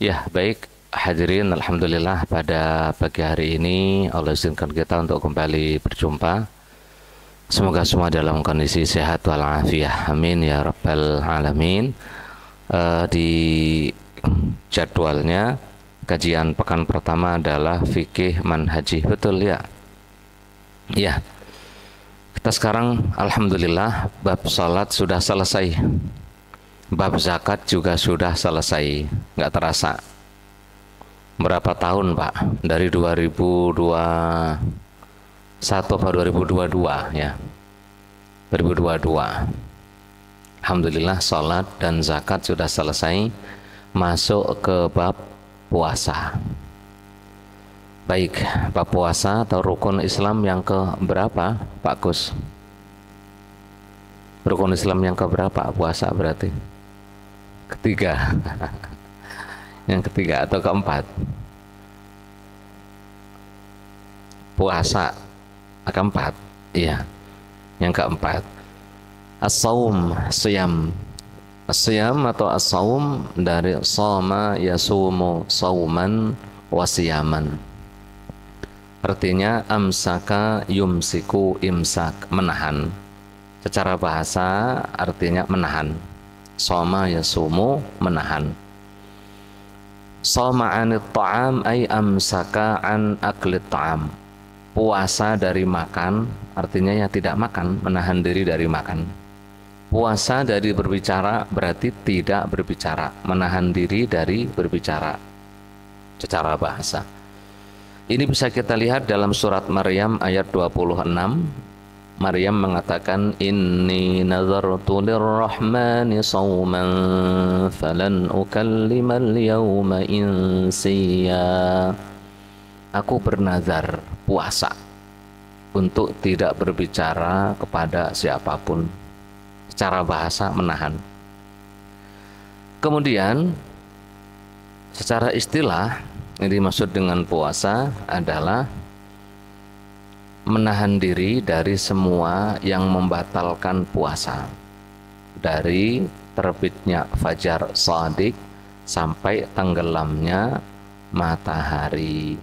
Ya, baik hadirin, alhamdulillah pada pagi hari ini Allah izinkan kita untuk kembali berjumpa. Semoga semua dalam kondisi sehat walafiat. Amin ya rabbal alamin. Di jadwalnya kajian pekan pertama adalah fikih manhaji, betul ya? Ya, kita sekarang alhamdulillah bab salat sudah selesai. Bab zakat juga sudah selesai. Nggak terasa. Berapa tahun Pak? Dari 2021 atau 2022 ya? 2022. Alhamdulillah salat dan zakat sudah selesai. Masuk ke bab puasa. Baik, bab puasa atau rukun Islam yang ke berapa Pak Kus? Rukun Islam yang ke berapa puasa berarti? Ketiga. Yang ketiga atau keempat? Puasa keempat. Iya. Yang keempat. As-saum, siyam. As-siyam atau as-saum dari shoma yasumu sauman wasiyaman. Artinya amsaka yumsiku imsak, menahan. Secara bahasa artinya menahan. Shoma yasumu, menahan. Shoma anit ta'am ay amsaka an aklit ta'am. Puasa dari makan artinya ya tidak makan, menahan diri dari makan. Puasa dari berbicara berarti tidak berbicara, menahan diri dari berbicara secara bahasa. Ini bisa kita lihat dalam surat Maryam ayat 26. Maryam mengatakan, inni nazartu lirrahmani sawman falan ukallimal yawma insiya. Aku bernazar puasa untuk tidak berbicara kepada siapapun. Secara bahasa menahan. Kemudian secara istilah yang dimaksud dengan puasa adalah menahan diri dari semua yang membatalkan puasa, dari terbitnya fajar shadiq sampai tenggelamnya matahari,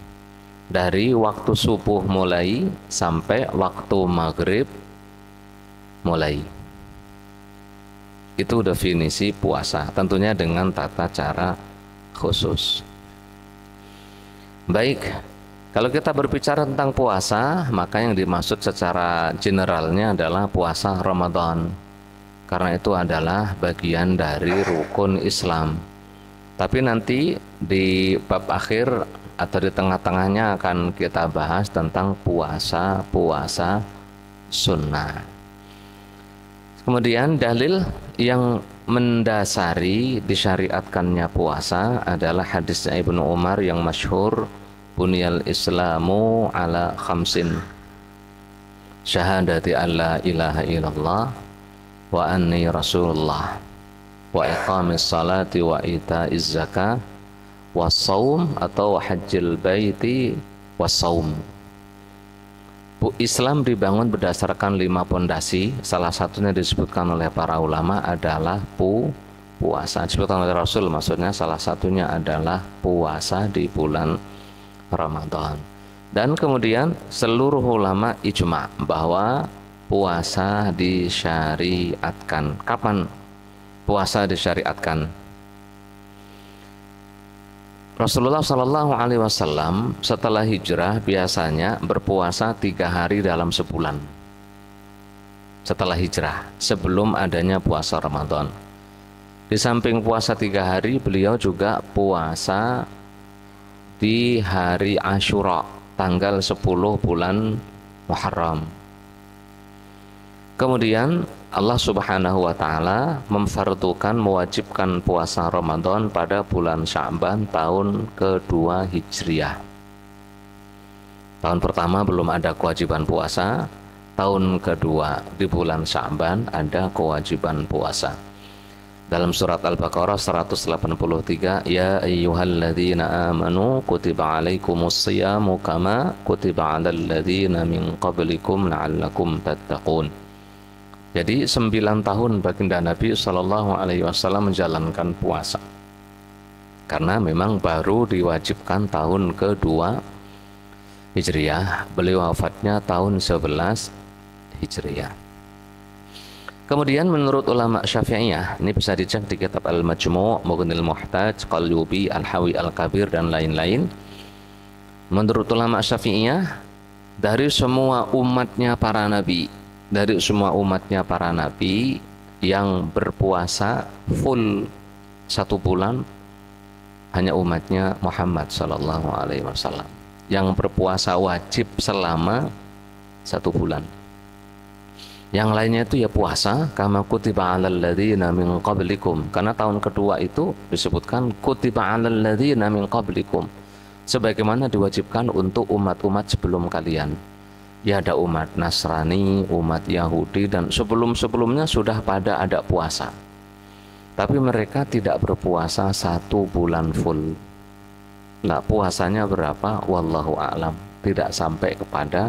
dari waktu subuh mulai sampai waktu maghrib mulai. Itu definisi puasa, tentunya dengan tata cara khusus. Baik, kalau kita berbicara tentang puasa, maka yang dimaksud secara generalnya adalah puasa Ramadan. Karena itu adalah bagian dari rukun Islam. Tapi nanti di bab akhir atau di tengah-tengahnya akan kita bahas tentang puasa sunnah. Kemudian dalil yang mendasari disyariatkannya puasa adalah hadisnya Ibnu Umar yang masyhur, Bunyal Islamu ala khamsin, syahadati an la ilaha illallah wa anni rasulullah wa iqamis salati wa itaiz zakah wa saum atau hajjil baiti wa saum. Islam dibangun berdasarkan 5 pondasi. Salah satunya disebutkan oleh para ulama adalah puasa. Disebutkan oleh Rasul, maksudnya salah satunya adalah puasa di bulan Ramadan. Dan kemudian seluruh ulama ijma bahwa puasa disyariatkan. Kapan puasa disyariatkan? Rasulullah Shallallahu Alaihi Wasallam setelah hijrah biasanya berpuasa 3 hari dalam sebulan. Setelah hijrah, sebelum adanya puasa Ramadan. Di samping puasa 3 hari, beliau juga puasa di hari Asyura, tanggal 10 bulan Muharram. Kemudian Allah Subhanahu wa Ta'ala memfardukan, mewajibkan puasa Ramadan pada bulan Sya'ban tahun kedua Hijriah. Tahun pertama belum ada kewajiban puasa, tahun kedua di bulan Sya'ban ada kewajiban puasa. Dalam surat Al-Baqarah 183, ya ayyuhalladzina amanu kutiba alaikumus siyamu kama kutiba alal ladzina min qablikum la'allakum tattaqun. Jadi 9 tahun baginda Nabi Shallallahu Alaihi Wasallam menjalankan puasa. karena memang baru diwajibkan tahun kedua Hijriyah. Beliau wafatnya tahun 11 Hijriyah. Kemudian menurut ulama Syafi'iyah, ini bisa dicek di kitab Al-Majmu', Mughnil Muhtaj, Qalyubi, Al-Hawi Al-Kabir dan lain-lain. Menurut ulama Syafi'iyah, dari semua umatnya para nabi, yang berpuasa full 1 bulan hanya umatnya Muhammad sallallahu alaihi wasallam yang berpuasa wajib selama 1 bulan. Yang lainnya itu ya puasa kama kutiba 'alal ladzina min qablikum, karena tahun kedua itu disebutkan kutiba 'alal ladzina min qablikum, sebagaimana diwajibkan untuk umat-umat sebelum kalian. Ya ada umat Nasrani, umat Yahudi, dan sebelum-sebelumnya sudah pada ada puasa, tapi mereka tidak berpuasa 1 bulan full. Nah, puasanya berapa? Wallahu a'lam, tidak sampai kepada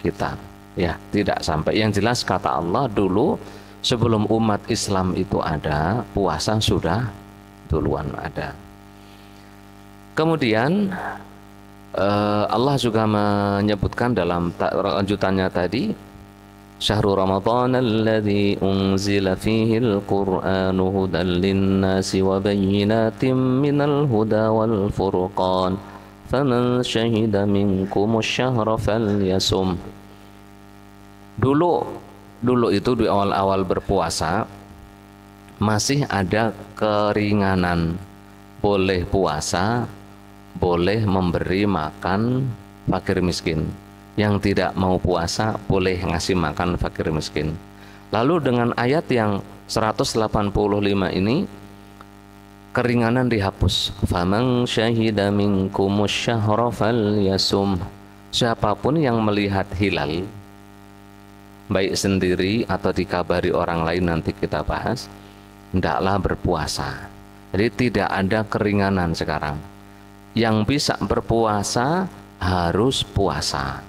kita. Ya, tidak sampai. Yang jelas kata Allah, dulu sebelum umat Islam itu ada, puasa sudah duluan ada. Kemudian Allah juga menyebutkan dalam lanjutannya tadi, Syahrul Ramadan alladzi unzila fihi al-Qur'anu hudan lin-nasi wa bayyinatin minal huda wal furqan faman syahida minkumus syahra falyasum. Dulu itu di awal-awal berpuasa masih ada keringanan, boleh puasa, boleh memberi makan fakir miskin. Yang tidak mau puasa boleh ngasih makan fakir miskin. Lalu dengan ayat yang 185 ini, keringanan dihapus. Faman syahida minkumus syahra falyasum. Siapapun yang melihat hilal, baik sendiri atau dikabari orang lain, nanti kita bahas, hendaklah berpuasa. Jadi tidak ada keringanan sekarang. Yang bisa berpuasa harus puasa.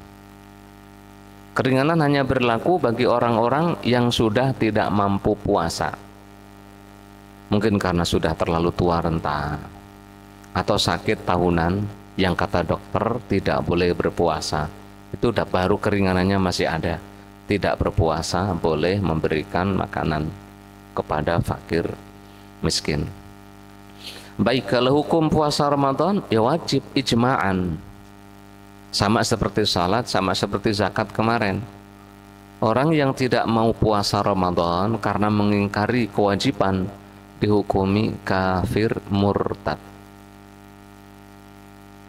Keringanan hanya berlaku bagi orang-orang yang sudah tidak mampu puasa. Mungkin karena sudah terlalu tua renta atau sakit tahunan yang kata dokter tidak boleh berpuasa. Itu udah baru keringanannya masih ada. Tidak berpuasa boleh memberikan makanan kepada fakir miskin. Baik, kalau hukum puasa Ramadan ya wajib ijma'an, sama seperti salat, sama seperti zakat kemarin. Orang yang tidak mau puasa Ramadan karena mengingkari kewajiban dihukumi kafir murtad.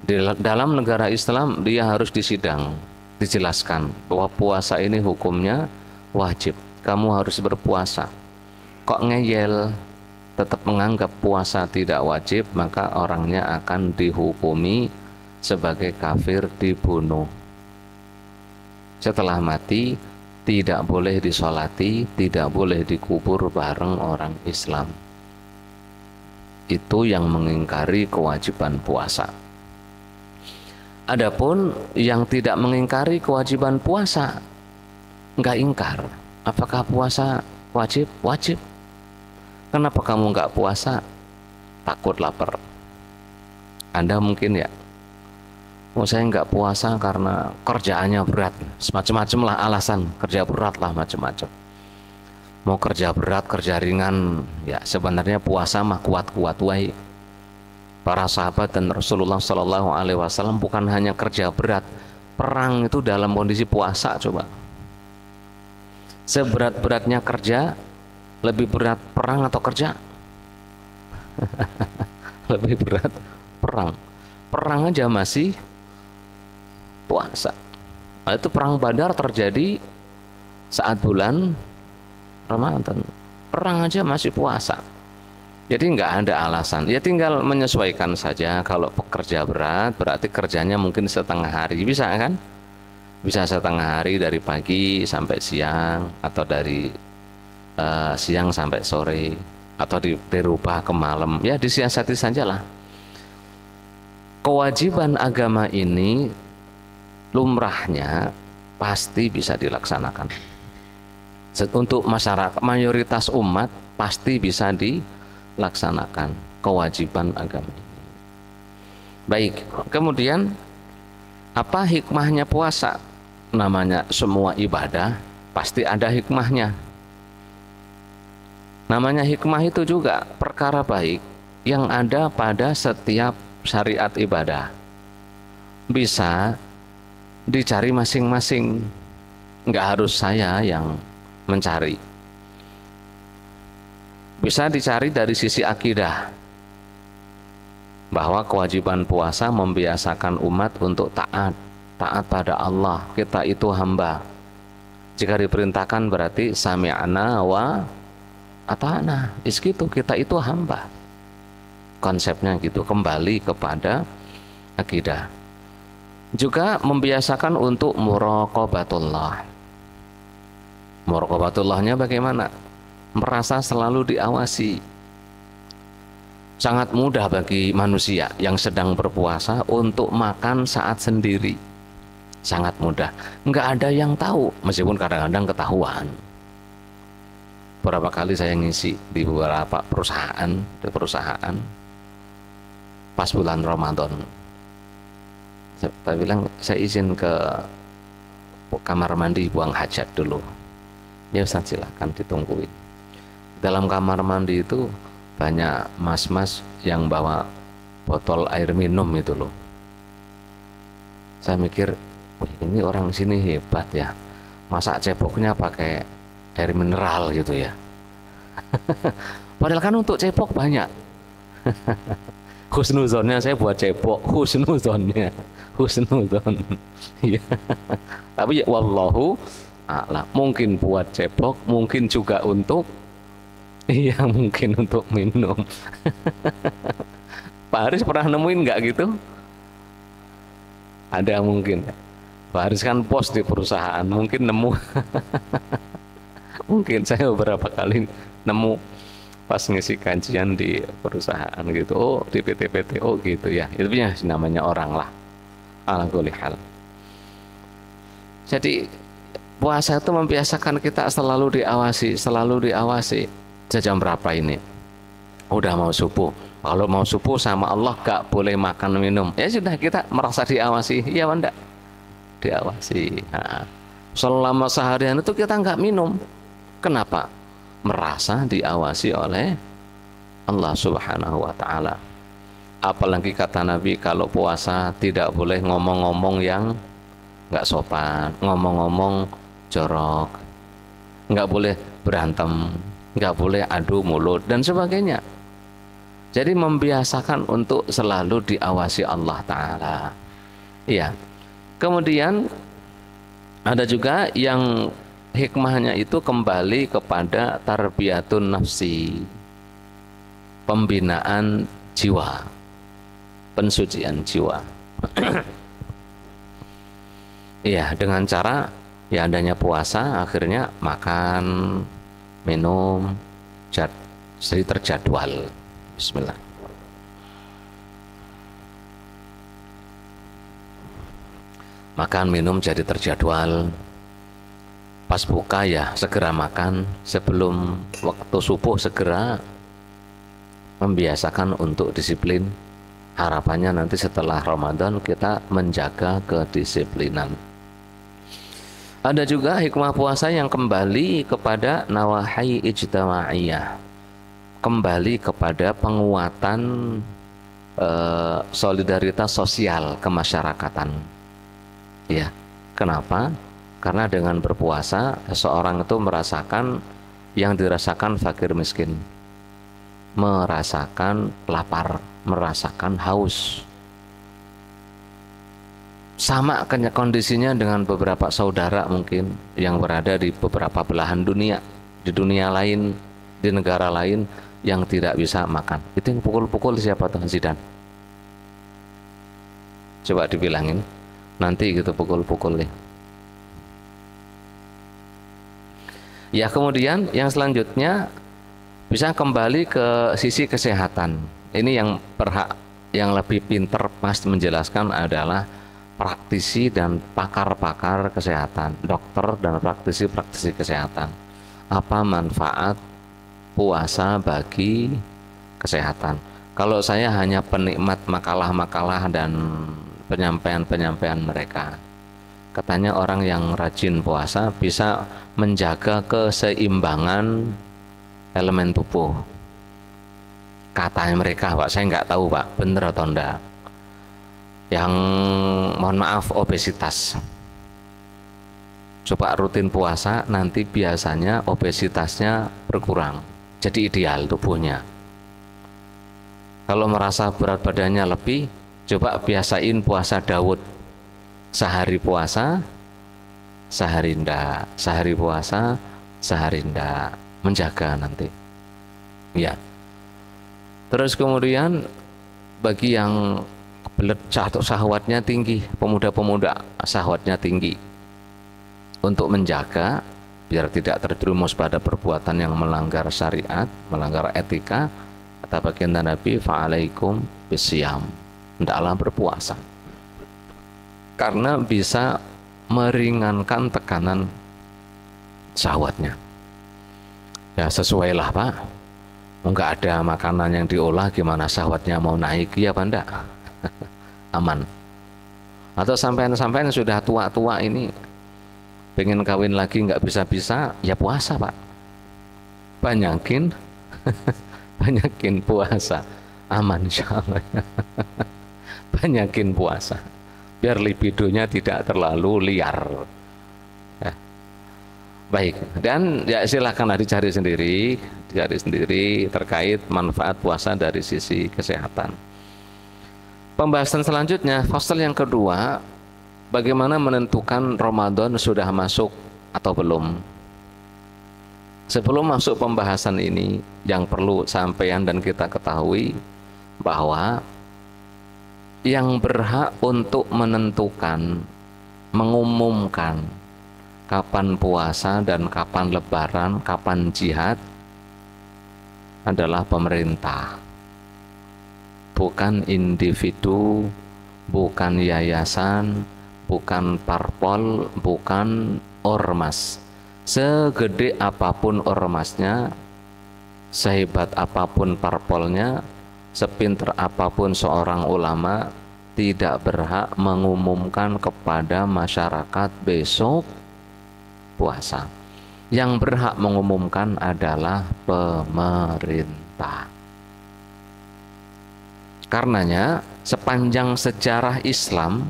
Di dalam negara Islam dia harus disidang, dijelaskan bahwa puasa ini hukumnya wajib, kamu harus berpuasa. Kok ngeyel, tetap menganggap puasa tidak wajib, maka orangnya akan dihukumi sebagai kafir, dibunuh. Setelah mati tidak boleh disolati, tidak boleh dikubur bareng orang Islam. Itu yang mengingkari kewajiban puasa. Adapun yang tidak mengingkari kewajiban puasa, nggak ingkar. Apakah puasa wajib? Wajib. Kenapa kamu nggak puasa? Takut lapar. Anda mungkin ya, saya nggak puasa karena kerjaannya berat. Semacam-macam lah alasan, kerja berat lah macam-macam. Mau kerja berat, kerja ringan, ya sebenarnya puasa mah kuat-kuat wae. Para sahabat dan Rasulullah Shallallahu Alaihi Wasallam bukan hanya kerja berat, perang itu dalam kondisi puasa. Coba, seberat-beratnya kerja, lebih berat perang atau kerja? Lebih berat perang. Perang aja masih puasa. Nah, itu perang Badar terjadi saat bulan Ramadan. Perang aja masih puasa. Jadi nggak ada alasan. Ya tinggal menyesuaikan saja. Kalau pekerja berat berarti kerjanya mungkin setengah hari, bisa kan? Bisa setengah hari dari pagi sampai siang, atau dari siang sampai sore, atau dirubah ke malam. Ya disiasati sajalah. Kewajiban agama ini lumrahnya pasti bisa dilaksanakan. Untuk masyarakat mayoritas umat pasti bisa dilaksanakan. kewajiban agama. Baik, kemudian apa hikmahnya puasa? Namanya semua ibadah pasti ada hikmahnya. Namanya hikmah itu juga perkara baik yang ada pada setiap syariat ibadah. Bisa dicari masing-masing, nggak harus saya yang mencari. Bisa dicari dari sisi akidah, bahwa kewajiban puasa membiasakan umat untuk taat pada Allah. Kita itu hamba. Jika diperintahkan berarti sami'na wa ata'na. Itu kita itu hamba. Konsepnya gitu, kembali kepada akidah. Juga membiasakan untuk muraqabatullah. Muraqabatullahnya bagaimana? Merasa selalu diawasi. Sangat mudah bagi manusia yang sedang berpuasa untuk makan saat sendiri. Sangat mudah. Nggak ada yang tahu, meskipun kadang-kadang ketahuan. Berapa kali saya ngisi di beberapa perusahaan, pas bulan Ramadan. Saya bilang, saya izin ke kamar mandi buang hajat dulu. Ya Ustaz, silakan ditungguin. Dalam kamar mandi itu banyak mas-mas yang bawa botol air minum itu loh. Saya mikir, ini orang sini hebat ya, masa ceboknya pakai air mineral gitu ya. Padahal kan untuk cebok banyak. Husnuzonnya saya buat cebok, husnuzonnya, husnuzon. Ya. Tapi ya wallahu a'lam. Mungkin buat cebok, mungkin juga untuk, iya mungkin untuk minum. Pak Haris pernah nemuin nggak gitu? Ada mungkin. Pak Haris kan pos di perusahaan, mungkin nemu. Mungkin saya beberapa kali nemu pas ngisi kajian di perusahaan gitu. Oh di PT-PT, oh gitu ya. Itu punya namanya orang lah. Ala kulli hal. Jadi puasa itu membiasakan kita selalu diawasi, selalu diawasi. Jam berapa ini? Udah mau subuh. Kalau mau subuh sama Allah gak boleh makan minum. Ya sudah, kita merasa diawasi. Ya enggak? Diawasi. Nah, selama seharian itu kita nggak minum. Kenapa? Merasa diawasi oleh Allah Subhanahu wa Ta'ala. Apalagi kata Nabi, kalau puasa tidak boleh ngomong-ngomong yang nggak sopan, ngomong-ngomong jorok, nggak boleh berantem, nggak boleh adu mulut dan sebagainya. Jadi membiasakan untuk selalu diawasi Allah Ta'ala. Iya. Kemudian ada juga yang hikmahnya itu kembali kepada tarbiyatun nafsi, pembinaan jiwa, pensucian jiwa. Iya, dengan cara ya adanya puasa, akhirnya makan, minum, jadi terjadwal. Bismillah. Makan, minum jadi terjadwal. Pas buka ya segera makan, sebelum waktu subuh segera, membiasakan untuk disiplin. Harapannya nanti setelah Ramadan kita menjaga kedisiplinan. Ada juga hikmah puasa yang kembali kepada nawahi ijtima'iyah, kembali kepada penguatan solidaritas sosial kemasyarakatan. Ya, kenapa? Karena dengan berpuasa seseorang itu merasakan yang dirasakan fakir miskin, merasakan lapar, merasakan haus. Sama kondisinya dengan beberapa saudara mungkin yang berada di beberapa belahan dunia, di dunia lain, di negara lain yang tidak bisa makan. Itu yang pukul-pukul siapa tuh, Zidan? Coba dibilangin nanti gitu pukul-pukulnya. Ya, kemudian yang selanjutnya bisa kembali ke sisi kesehatan. Ini yang berhak, yang lebih pintar pas menjelaskan adalah praktisi dan pakar-pakar kesehatan, dokter dan praktisi-praktisi kesehatan. Apa manfaat puasa bagi kesehatan? Kalau saya hanya penikmat makalah-makalah dan penyampaian-penyampaian mereka. Katanya orang yang rajin puasa bisa menjaga keseimbangan elemen tubuh. Katanya mereka, Pak, saya nggak tahu, Pak, bener atau enggak. Yang mohon maaf obesitas. Coba rutin puasa, nanti biasanya obesitasnya berkurang. Jadi ideal tubuhnya. Kalau merasa berat badannya lebih, coba biasain puasa Daud. Sehari puasa, sehari ndak. Sehari puasa, sehari ndak. Menjaga nanti. Ya. Terus kemudian bagi yang kebelet syahwatnya tinggi, pemuda-pemuda syahwatnya tinggi, untuk menjaga biar tidak terjerumus pada perbuatan yang melanggar syariat, melanggar etika, kata baginda Nabi, fa'alaikum bisyam, hendaklah berpuasa, karena bisa meringankan tekanan syahwatnya. Ya sesuailah, Pak, nggak ada makanan yang diolah, gimana syahwatnya mau naik, ya Pak, enggak? Aman. Atau sampean-sampean sudah tua-tua ini pengen kawin lagi nggak bisa-bisa, ya puasa, Pak, banyakin banyakin puasa, aman insyaallah. Banyakin puasa biar libidonya tidak terlalu liar. Ya. Baik, dan ya silahkanlah dicari sendiri terkait manfaat puasa dari sisi kesehatan. Pembahasan selanjutnya, fasal yang kedua, bagaimana menentukan Ramadan sudah masuk atau belum. Sebelum masuk pembahasan ini, yang perlu sampaian dan kita ketahui bahwa yang berhak untuk menentukan, mengumumkan kapan puasa dan kapan lebaran, kapan jihad adalah pemerintah, bukan individu, bukan yayasan, bukan parpol, bukan ormas. Segede apapun ormasnya, sehebat apapun parpolnya, sepinter apapun seorang ulama, tidak berhak mengumumkan kepada masyarakat besok puasa. Yang berhak mengumumkan adalah pemerintah. Karenanya sepanjang sejarah Islam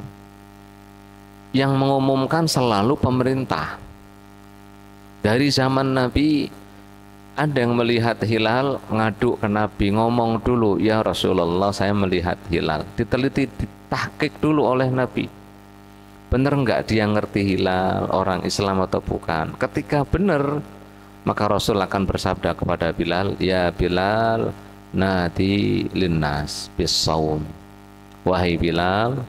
yang mengumumkan selalu pemerintah. Dari zaman Nabi ada yang melihat hilal, ngadu ke Nabi, ngomong dulu, ya Rasulullah saya melihat hilal. Diteliti, ditahqiq dulu oleh Nabi, benar enggak dia ngerti hilal, orang Islam atau bukan. Ketika benar, maka Rasul akan bersabda kepada Bilal, ya Bilal, nadi linnas bisawm. Wahai Bilal,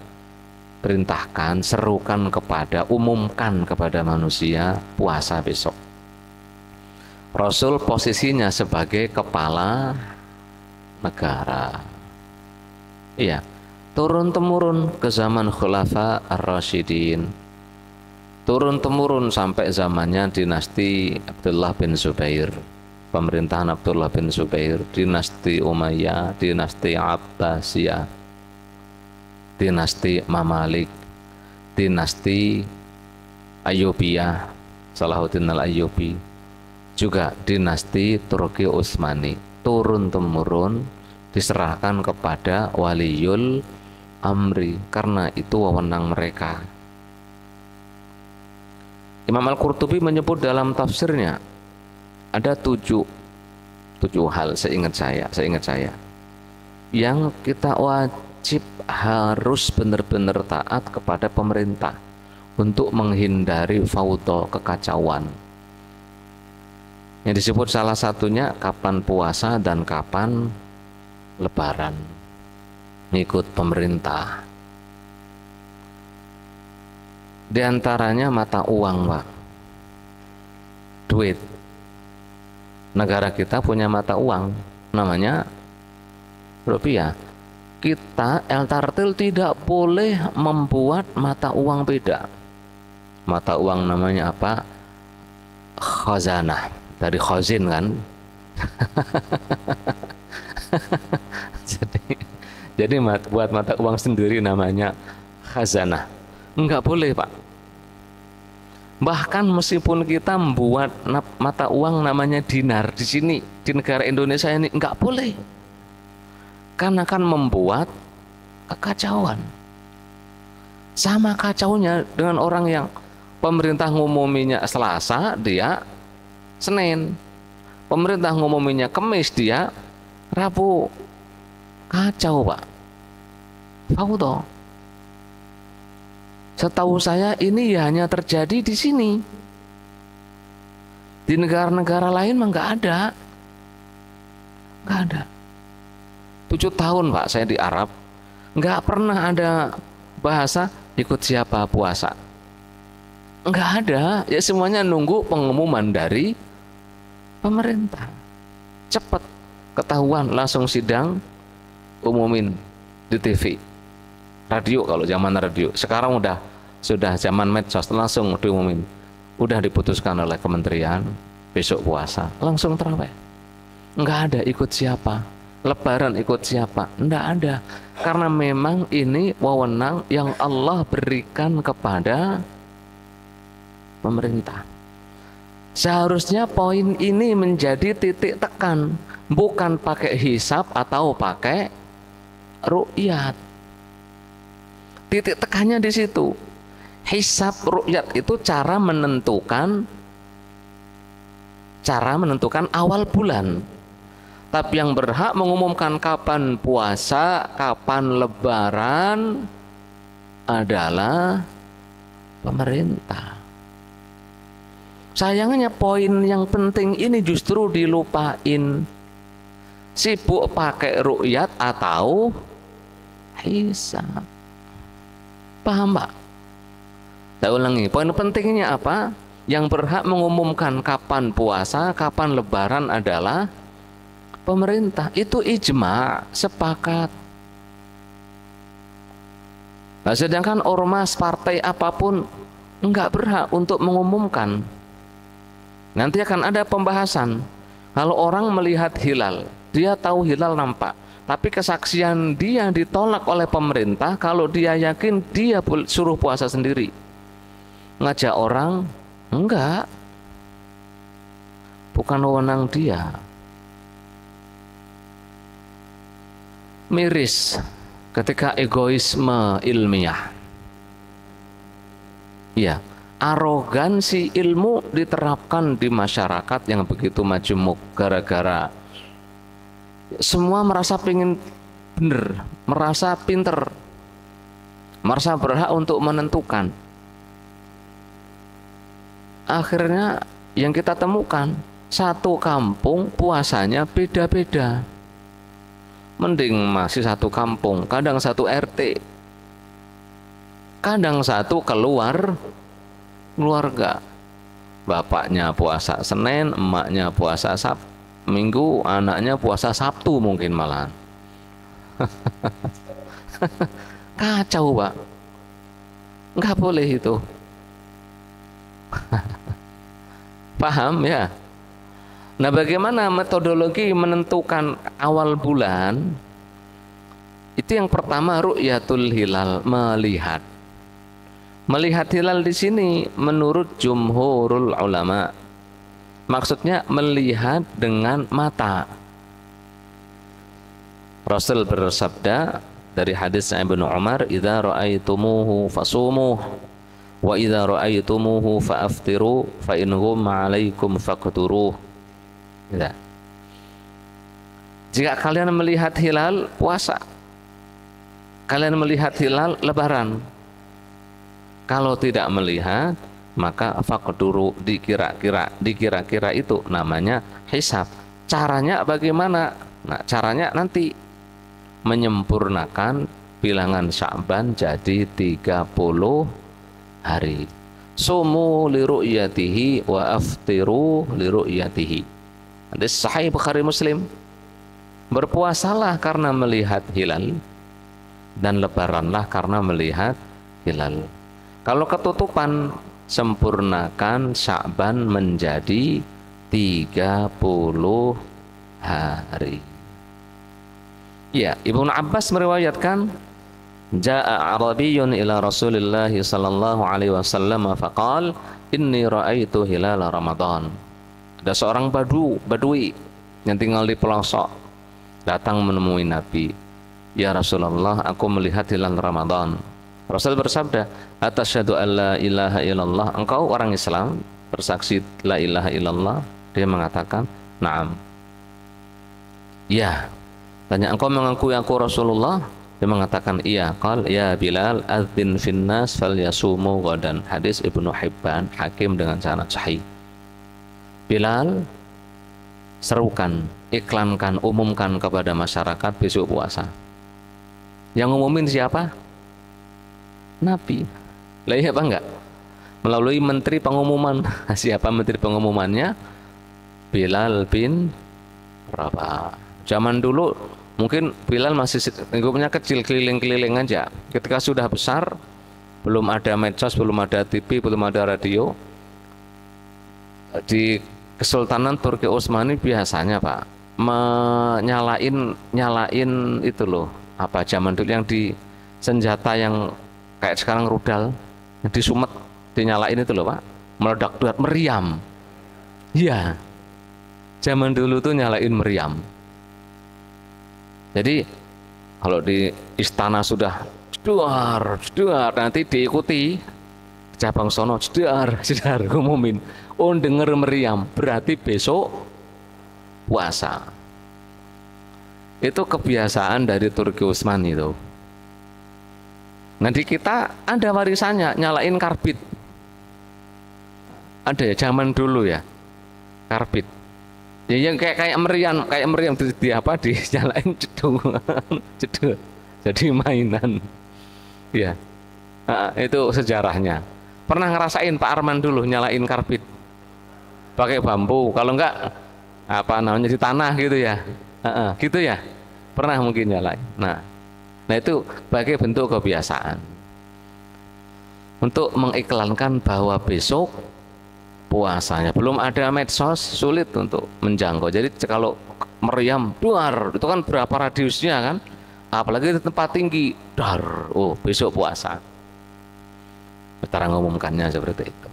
perintahkan, serukan kepada, umumkan kepada manusia puasa besok. Rasul posisinya sebagai kepala negara. Iya, turun-temurun ke zaman Khulafa Ar-Rasyidin, turun-temurun sampai zamannya dinasti Abdullah bin Zubair, pemerintahan Abdullah bin Zubair, dinasti Umayyah, dinasti Abbasiyah, dinasti Mamalik, dinasti Ayyubiyah, Salahuddin al-Ayyubi, juga dinasti Turki Utsmani, turun-temurun diserahkan kepada Waliyul Amri, karena itu wewenang mereka. Imam Al-Qurtubi menyebut dalam tafsirnya ada tujuh hal, seingat saya yang kita wajib harus benar-benar taat kepada pemerintah untuk menghindari faudo, kekacauan. Yang disebut salah satunya kapan puasa dan kapan lebaran, ngikut pemerintah. Di antaranya mata uang, Pak, duit. Negara kita punya mata uang, namanya rupiah. Kita El-Tartil tidak boleh membuat mata uang beda. Mata uang namanya apa? Khazanah, dari khazin kan. Jadi buat mata uang sendiri namanya khazanah. Enggak boleh, Pak. Bahkan meskipun kita membuat mata uang namanya dinar di sini, di negara Indonesia ini, enggak boleh. Karena akan membuat kekacauan. Sama kacaunya dengan orang yang pemerintah ngumuminya Selasa, dia Senin. Pemerintah ngumuminya Kamis, dia Rabu. Kacau, Pak. Faudo. Setahu saya ini ya hanya terjadi di sini. Di negara-negara lain mah nggak ada. Nggak ada. 7 tahun, Pak, saya di Arab. Nggak pernah ada bahasa ikut siapa puasa. Nggak ada. Ya semuanya nunggu pengumuman dari pemerintah. Cepat ketahuan, langsung sidang, umumin di TV, radio kalau zaman radio. Sekarang sudah zaman medsos, langsung diumumin. Udah diputuskan oleh kementerian, besok puasa, langsung tarawih. Enggak ada ikut siapa, lebaran ikut siapa, enggak ada. Karena memang ini wewenang yang Allah berikan kepada pemerintah. Seharusnya poin ini menjadi titik tekan, bukan pakai hisab atau pakai ru'yat. Titik tekannya di situ. Hisab ru'yat itu cara menentukan awal bulan. Tapi yang berhak mengumumkan kapan puasa, kapan lebaran adalah pemerintah. Sayangnya poin yang penting ini justru dilupain. Sibuk pakai ru'yat atau hisab. Paham, Pak? Saya ulangi, poin pentingnya apa? Yang berhak mengumumkan kapan puasa, kapan lebaran adalah pemerintah. Itu ijma, sepakat. Nah, sedangkan ormas partai apapun enggak berhak untuk mengumumkan. Nanti akan ada pembahasan. Kalau orang melihat hilal, dia tahu hilal nampak, tapi kesaksian dia ditolak oleh pemerintah. Kalau dia yakin, dia suruh puasa sendiri. Ngajak orang, enggak, bukan wewenang dia. Miris ketika egoisme ilmiah. Iya, arogansi ilmu diterapkan di masyarakat yang begitu majemuk gara-gara semua merasa pengen bener, merasa pinter, merasa berhak untuk menentukan. Akhirnya yang kita temukan, satu kampung puasanya beda-beda. Mending masih satu kampung, kadang satu RT, kadang satu keluarga. Bapaknya puasa Senin, emaknya puasa Minggu, anaknya puasa Sabtu mungkin malah. Kacau, Pak. Nggak boleh itu. Paham ya? Nah, bagaimana metodologi menentukan awal bulan? Itu yang pertama, ru'yatul hilal, melihat. Melihat hilal di sini menurut jumhurul ulama, maksudnya melihat dengan mata. Rasul bersabda dari hadis Ibnu Umar, "Idza ra'aitumuhu fasumuh wa idza ra'aitumuhu fa'aftiru fa in ghumma 'alaikum faqturuh." Ya. Jika kalian melihat hilal, puasa. Kalian melihat hilal, lebaran. Kalau tidak melihat, maka faqduru, dikira-kira itu namanya hisab. Caranya bagaimana? Nah, caranya nanti menyempurnakan bilangan Sya'ban jadi 30 hari. Sumu li ru'yatihi wa aftiru li ru'yatihi. Hadis sahih Bukhari Muslim. Berpuasalah karena melihat hilal dan lebaranlah karena melihat hilal. Kalau ketutupan, sempurnakan Sya'ban menjadi 30 hari. Ya, Ibnu Abbas meriwayatkan, Ja'a Arabiyyun ila Rasulillah sallallahu alaihi wasallam faqal inni ra'aitu hilal Ramadan. Ada seorang badui yang tinggal di pelosok datang menemui Nabi. Ya Rasulullah, aku melihat hilal Ramadan. Rasul bersabda, atasyhadu an la ilaha illallah, engkau orang Islam bersaksi la ilaha illallah? Dia mengatakan, na'am. Ya. Tanya, engkau mengakui aku Rasulullah? Dia mengatakan iya. Qal ya Bilal adzin finnas falyasumu ghadan. Hadis Ibnu Hibban, Hakim dengan sanad sahih. Bilal, serukan, iklankan, umumkan kepada masyarakat besok puasa. Yang ngumumin siapa? Nabi. Lah iya apa enggak? Melalui menteri pengumuman. Siapa menteri pengumumannya? Bilal bin Rabah. Zaman dulu mungkin Bilal masih lingkupnya kecil, keliling-keliling aja. Ketika sudah besar, belum ada medsos, belum ada TV, belum ada radio. Di Kesultanan Turki Utsmani biasanya Pak nyalain itu loh, apa zaman dulu yang di senjata yang kayak sekarang rudal, yang disumet, dinyalain itu loh Pak, meledak duat meriam. Iya, zaman dulu tuh nyalain meriam. Jadi kalau di istana sudah jedar, nanti diikuti cabang sono jedar, ngumumin, oh denger meriam, berarti besok puasa. Itu kebiasaan dari Turki Utsmani itu. Nanti kita ada warisannya, nyalain karbit. Ada ya zaman dulu ya, karbit. Ya yang kayak meriam di apa dinyalain jedul jadi mainan. Ya. Itu sejarahnya. Pernah ngerasain Pak Arman dulu nyalain karbit pakai bambu, kalau enggak apa namanya di tanah gitu ya. Gitu ya. Pernah mungkin nyalain. Nah itu sebagai bentuk kebiasaan untuk mengiklankan bahwa besok puasanya. Belum ada medsos, sulit untuk menjangkau. Jadi kalau meriam duar itu kan berapa radiusnya kan, apalagi di tempat tinggi, dar, oh besok puasa. Cara ngumumkannya seperti itu.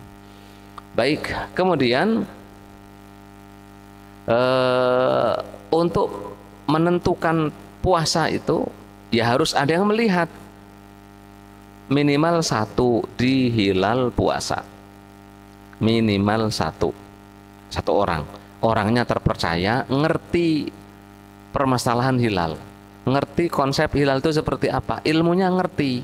Baik, kemudian untuk menentukan puasa itu ya harus ada yang melihat minimal satu di hilal puasa. Minimal satu orang, orangnya terpercaya, ngerti permasalahan hilal, ngerti konsep hilal itu seperti apa, ilmunya ngerti,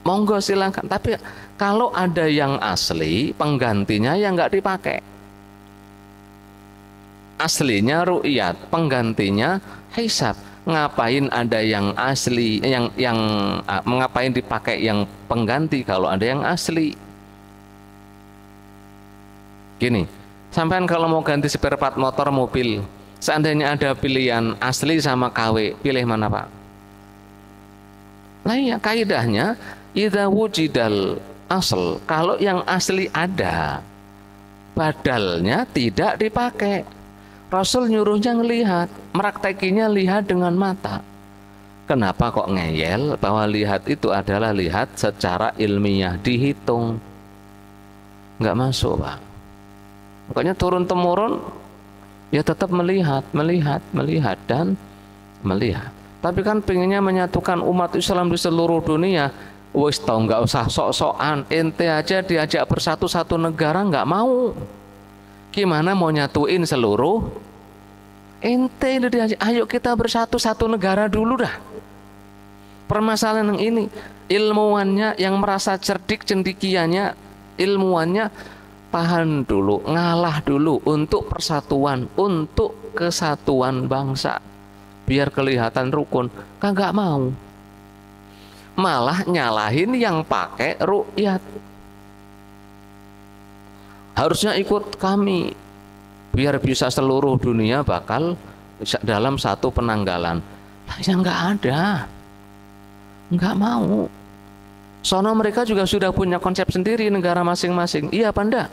monggo silakan. Tapi kalau ada yang asli, penggantinya yang nggak dipakai. Aslinya ru'yat, penggantinya hisab. Ngapain ada yang asli, yang mengapain dipakai yang pengganti kalau ada yang asli? Gini, sampean kalau mau ganti spare part motor mobil, seandainya ada pilihan asli sama KW, pilih mana Pak? Nah ya kaidahnya, idza wujidal asl, kalau yang asli ada, badalnya tidak dipakai. Rasul nyuruhnya ngelihat, meraktekinya lihat dengan mata. Kenapa kok ngeyel bahwa lihat itu adalah lihat secara ilmiah, dihitung? Nggak masuk Pak. Makanya turun-temurun ya tetap melihat dan melihat. Tapi kan pengennya menyatukan umat Islam di seluruh dunia. Wis tau nggak usah sok-sokan, ente aja diajak bersatu satu negara nggak mau. Gimana mau nyatuin seluruh? Ente diajak, ayo kita bersatu satu negara dulu dah. Permasalahan yang ini, ilmuwannya yang merasa cerdik cendikiannya, ilmuwannya tahan dulu, ngalah dulu untuk persatuan, untuk kesatuan bangsa, biar kelihatan rukun. Kagak mau, malah nyalahin yang pakai ru'yat. Harusnya ikut kami, biar bisa seluruh dunia bakal dalam satu penanggalan. Ya nggak ada, nggak mau. Sono mereka juga sudah punya konsep sendiri negara masing-masing. Iya apa enggak?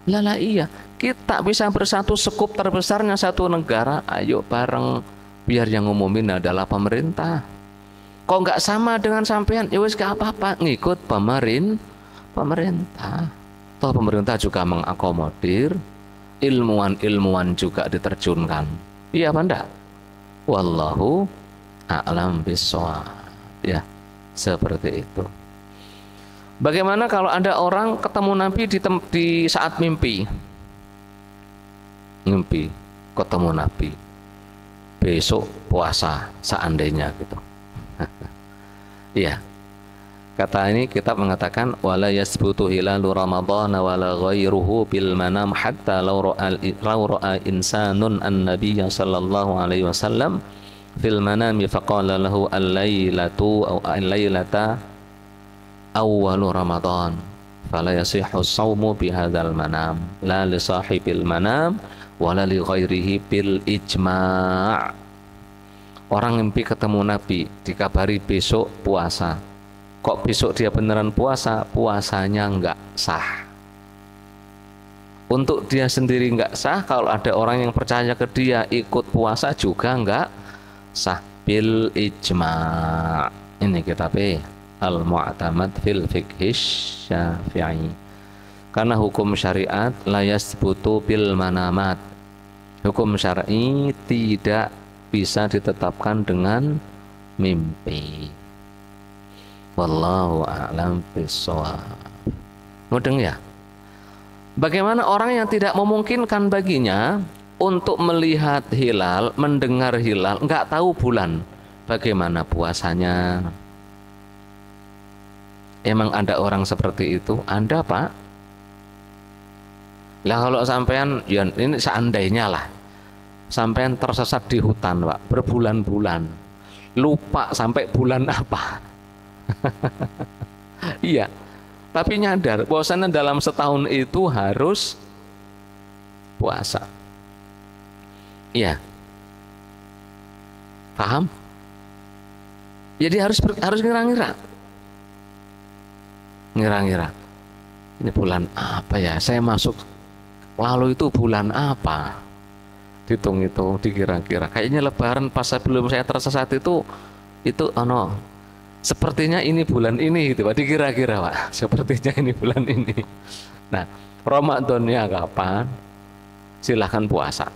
Lala iya. Kita bisa bersatu sekup terbesarnya satu negara. Ayo bareng biar yang ngumumin adalah pemerintah. Kok nggak sama dengan sampean? Ya wis gak apa-apa, ngikut pemerintah. Toh pemerintah juga mengakomodir, ilmuwan-ilmuwan juga diterjunkan. Iya apa enggak? Wallahu a'lam bishawab. Ya, seperti itu. Bagaimana kalau ada orang ketemu Nabi di saat mimpi? Mimpi ketemu Nabi. Besok puasa seandainya gitu. Iya. Kata ini kitab mengatakan wala yasbutu hilalu ramadhan wala ghairuhu bil manam hatta law ra'a insanun an-nabiy sallallahu alaihi wasallam fil manami faqala lahu al-lailatu aw al-lailata awwalu ramadhan fala yasihhu as-shawmu bi hadzal manam la li sahibil manam wala li ghairihi bil ijma'. Orang mimpi ketemu Nabi dikabari besok puasa. Kok besok dia beneran puasa? Puasanya enggak sah. Untuk dia sendiri enggak sah, kalau ada orang yang percaya ke dia ikut puasa juga enggak sah bil ijma'. Ini kitab Al-Mu'tamad fil Fiqh Syafi'i. Karena hukum syariat la yasbutu bil manamat. Hukum syar'i tidak bisa ditetapkan dengan mimpi. Wallahu a'lam bishawab. Mudeng ya? Bagaimana orang yang tidak memungkinkan baginya untuk melihat hilal, mendengar hilal, enggak tahu bulan, bagaimana puasanya? Emang ada orang seperti itu? Ada, Pak? Lah kalau sampean, ya ini seandainya lah, sampean tersesat di hutan, Pak, berbulan-bulan, lupa sampai bulan apa. Iya, tapi nyadar bahwasanya dalam setahun itu harus puasa. Iya, paham? Jadi harus ngira-ngira, ini bulan apa ya, saya masuk lalu itu bulan apa, dihitung-hitung, dikira-kira, kayaknya lebaran pas sebelum saya tersesat itu sepertinya ini bulan ini gitu Pak, dikira-kira Pak, sepertinya ini bulan ini. Nah, Ramadannya kapan? Silahkan puasa.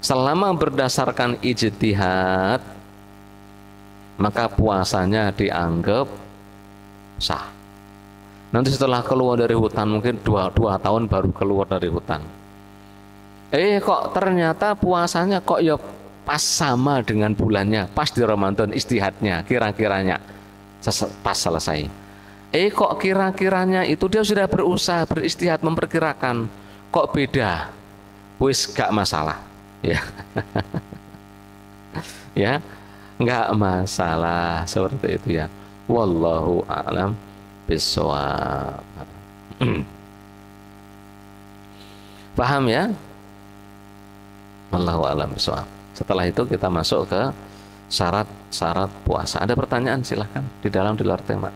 Selama berdasarkan ijtihad, maka puasanya dianggap sah. Nanti setelah keluar dari hutan, mungkin dua tahun baru keluar dari hutan. Kok ternyata puasanya kok ya pas sama dengan bulannya, pas di Ramadan ijtihadnya, kira-kiranya pas selesai. Kok kira-kiranya itu dia sudah berusaha beristihad memperkirakan, kok beda? Wis gak masalah, ya. Ya, gak masalah seperti itu ya. Wallahu a'lam bishawab. Paham ya? Wallahu a'lam bishawab. Setelah itu kita masuk ke syarat-syarat puasa. Ada pertanyaan silahkan di dalam di luar tema.